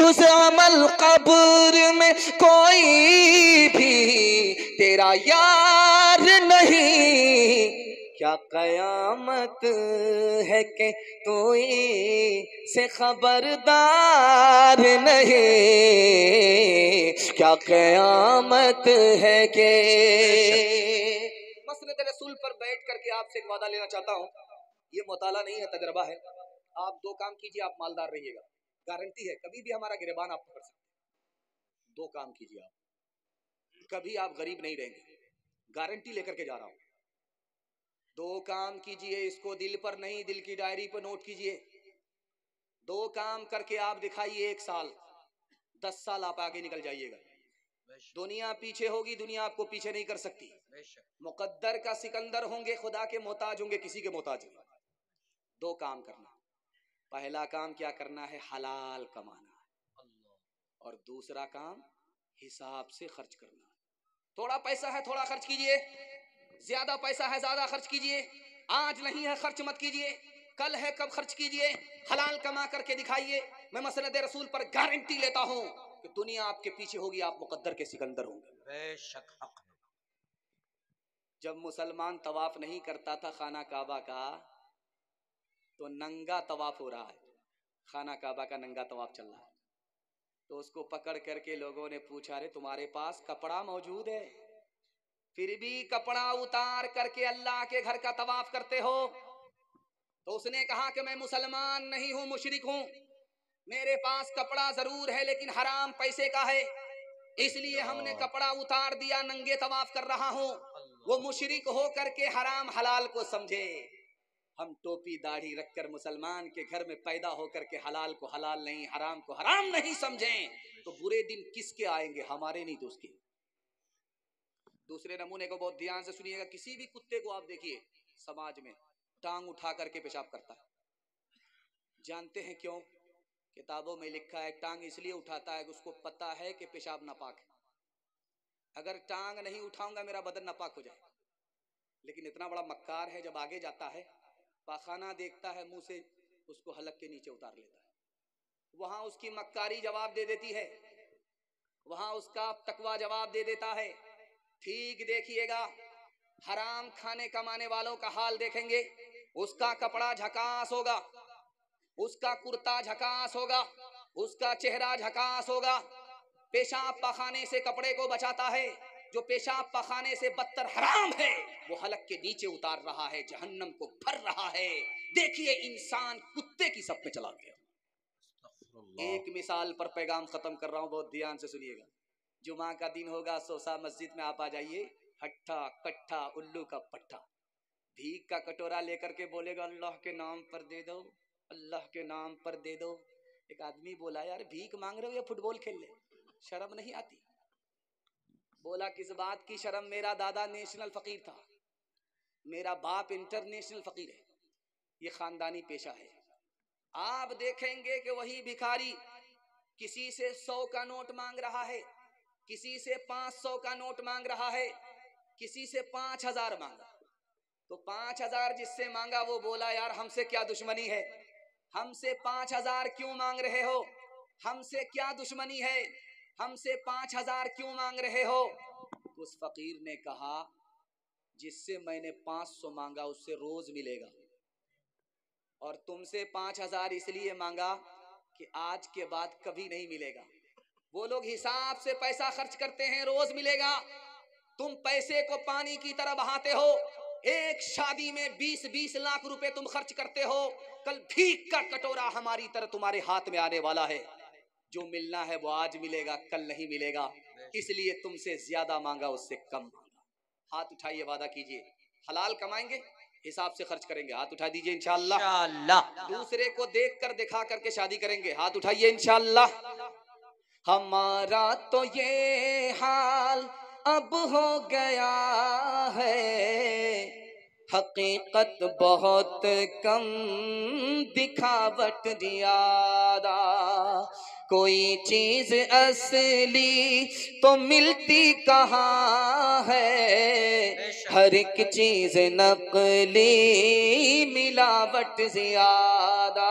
जुज़ अमल कब्र में कोई भी तेरा यार नहीं। क्या कयामत है कि तू से खबरदार नहीं, क्या कयामत है कि। मसनद रसूल पर बैठ करके आपसे एक वादा लेना चाहता हूँ, ये मुताला नहीं है, तजर्बा है। आप दो काम कीजिए, आप मालदार रहिएगा, गारंटी है कभी भी हमारा गिरबान आप पकड़ सकते हैं। दो काम कीजिए आप, कभी आप गरीब नहीं रहेंगे, गारंटी लेकर के जा रहा हूं। दो काम कीजिए, इसको दिल पर नहीं, दिल की डायरी पर नोट कीजिए। दो काम करके आप दिखाइए, 1 साल 10 साल आप आगे निकल जाइएगा। दुनिया पीछे होगी, दुनिया आपको पीछे नहीं कर सकती। मुकद्दर का सिकंदर होंगे, खुदा के मोहताज होंगे, किसी के मोहताज नहीं। दो काम करना, पहला काम क्या करना है, हलाल कमाना, और दूसरा काम हिसाब से खर्च करना। थोड़ा पैसा है थोड़ा खर्च कीजिए, ज्यादा पैसा है ज्यादा खर्च कीजिए, आज नहीं है खर्च मत कीजिए, कल है कब खर्च कीजिए, हलाल कमा करके दिखाइए। मैं मसनद रसूल पर गारंटी लेता हूं कि दुनिया आपके पीछे होगी, आप मुकद्दर के सिकंदर होंगे। बेशक हक। जब मुसलमान तवाफ नहीं करता था खाना काबा का, तो नंगा तवाफ हो रहा है, खाना काबा का नंगा तवाफ चल रहा है, तो उसको पकड़ करके लोगों ने पूछा, अरे तुम्हारे पास कपड़ा मौजूद है, फिर भी कपड़ा उतार करके अल्लाह के घर का तवाफ करते हो? तो उसने कहा कि मैं मुसलमान नहीं हूं, मुशरिक हूं, मेरे पास कपड़ा जरूर है लेकिन हराम पैसे का है, इसलिए हमने कपड़ा उतार दिया, नंगे तवाफ कर रहा हूं। वो मुशरिक हो करके हराम हलाल को समझे, हम टोपी दाढ़ी रखकर मुसलमान के घर में पैदा होकर के हलाल को हलाल नहीं, हराम को हराम नहीं समझें, तो बुरे दिन किसके आएंगे, हमारे नहीं तो उसके। दूसरे नमूने को बहुत ध्यान से सुनिएगा, किसी भी कुत्ते को आप देखिए समाज में टांग उठा करके पेशाब करता है, जानते हैं क्यों? किताबों में लिखा है टांग इसलिए उठाता है कि उसको पता है कि पेशाब नापाक है, अगर टांग नहीं उठाऊंगा मेरा बदन नापाक हो जाए। लेकिन इतना बड़ा मक्कार है, जब आगे जाता है पाखाना देखता है, मुंह से उसको हलक के नीचे उतार लेता है, वहां उसकी मक्कारी जवाब दे देती है, वहां उसका तकवा जवाब दे देता है। ठीक देखिएगा, हराम खाने कमाने वालों का हाल देखेंगे, उसका कपड़ा झकास होगा, उसका कुर्ता झकास होगा, उसका चेहरा झकास होगा, पेशाब पखाने से कपड़े को बचाता है, जो पेशाब पखाने से बदतर हराम है वो हलक के नीचे उतार रहा है, जहन्नम को भर रहा है। देखिए इंसान कुत्ते की सब में चला गया। एक मिसाल पर पैगाम खत्म कर रहा हूं, बहुत ध्यान से सुनिएगा। जुमा का दिन होगा, सोसा मस्जिद में आप आ जाइए, हट्ठा कट्ठा उल्लू का पट्ठा, भीख का कटोरा लेकर के बोलेगा अल्लाह के नाम पर दे दो, अल्लाह के नाम पर दे दो। एक आदमी बोला, यार भीख मांग रहे हो या फुटबॉल खेल ले, शर्म नहीं आती? बोला, किस बात की शर्म, मेरा दादा नेशनल फकीर था, मेरा बाप इंटरनेशनल फकीर है, ये खानदानी पेशा है। आप देखेंगे कि वही भिखारी किसी से 100 का नोट मांग रहा है, किसी से 500 का नोट मांग रहा है, किसी से 5000 मांगा। तो 5000 जिससे मांगा वो बोला, यार हमसे क्या दुश्मनी है, हमसे 5000 क्यों मांग रहे हो, हमसे क्या दुश्मनी है, हमसे 5000 क्यों मांग रहे हो? उस फकीर ने कहा, जिससे मैंने 500 मांगा उससे रोज मिलेगा, और तुमसे 5000 इसलिए मांगा कि आज के बाद कभी नहीं मिलेगा। वो लोग हिसाब से पैसा खर्च करते हैं, रोज मिलेगा, तुम पैसे को पानी की तरह बहाते हो। एक शादी में 20-20 लाख रुपए तुम खर्च करते हो, कल भीख का कटोरा हमारी तरह तुम्हारे हाथ में आने वाला है, जो मिलना है वो आज मिलेगा, कल नहीं मिलेगा, इसलिए तुमसे ज्यादा मांगा उससे कम मांगा। हाथ उठाइए, वादा कीजिए, हलाल कमाएंगे, हिसाब से खर्च करेंगे, हाथ उठा दीजिए इंशाअल्लाह। दूसरे को देख कर दिखा करके शादी करेंगे, हाथ उठाइए इंशाअल्लाह। हमारा तो ये हाल अब हो गया है, हकीकत बहुत कम दिखावट ज्यादा, कोई चीज असली तो मिलती कहाँ है, हर एक चीज नकली मिलावट ज्यादा।